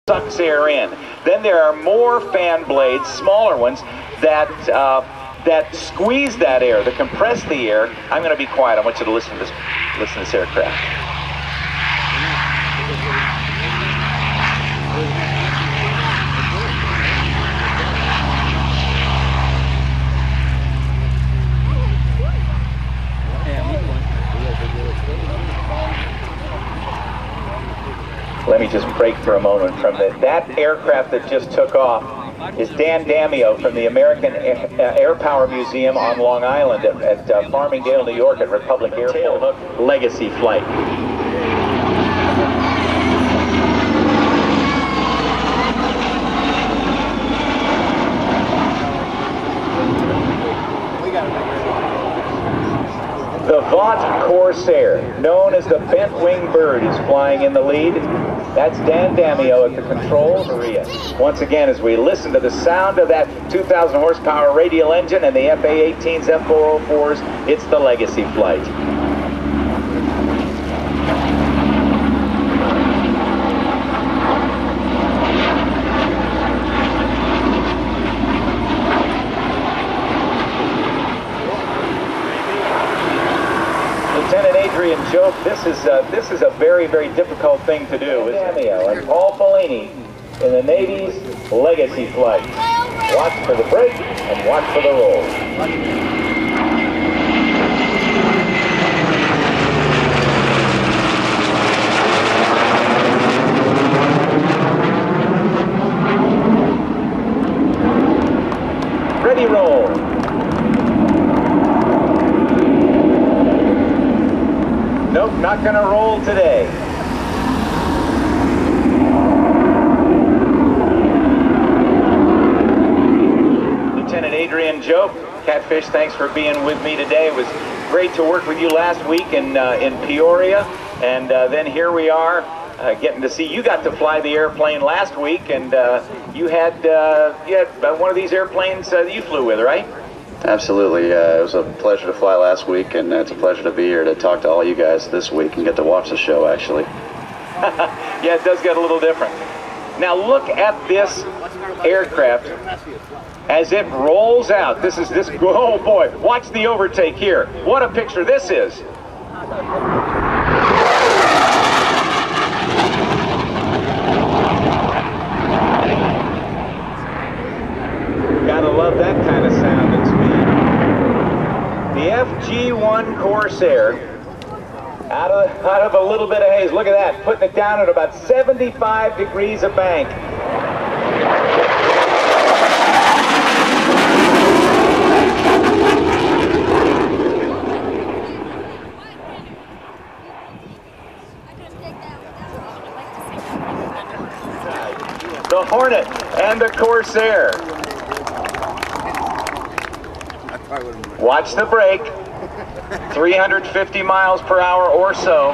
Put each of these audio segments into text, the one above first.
sucks air in. Then there are more fan blades, smaller ones, that that squeeze that air, that compress the air. I'm going to be quiet. I want you to listen to this aircraft. Let me just break for a moment from that aircraft that just took off is Dan Dameo from the American Air Power Museum on Long Island at Farmingdale, New York at Republic Airport. Tailhook legacy flight. The Corsair, known as the bent wing bird, is flying in the lead. That's Dan Dameo at the controls. Once again, as we listen to the sound of that 2,000 horsepower radial engine and the FA-18s, F404s, it's the legacy flight. Joke, this is a very, very difficult thing to do. Dameo and Paul Felini in the Navy's legacy flight. Watch for the brake and watch for the roll. Ready, roll. Nope, not going to roll today. Lieutenant Adrian Jope, Catfish, thanks for being with me today. It was great to work with you last week in Peoria, and then here we are getting to see. You got to fly the airplane last week, and you had one of these airplanes that you flew with, right? Absolutely. It was a pleasure to fly last week, and it's a pleasure to be here to talk to all you guys this week and get to watch the show, actually. Yeah, it does get a little different. Now look at this aircraft as it rolls out. Oh boy, watch the overtake here. What a picture this is. Gotta love that kind of sound and speed. The FG-1 Corsair, out of a little bit of haze. Look at that, putting it down at about 75 degrees of bank. The Hornet and the Corsair. Watch the brake. 350 miles per hour or so.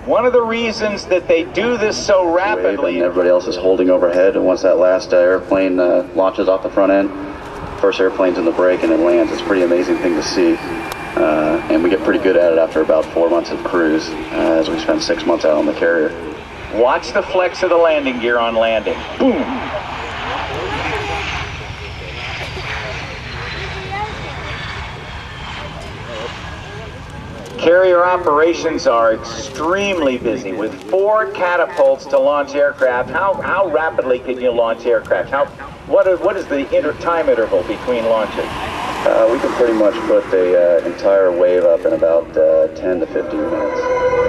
One of the reasons that they do this so rapidly, and everybody else is holding overhead, and once that last airplane launches off the front end, first airplane's in the brake and it lands. It's a pretty amazing thing to see, and we get pretty good at it after about 4 months of cruise, as we spend 6 months out on the carrier. Watch the flex of the landing gear on landing. Boom! Carrier operations are extremely busy with 4 catapults to launch aircraft. How rapidly can you launch aircraft? What is the time interval between launches? We can pretty much put the entire wave up in about 10 to 15 minutes.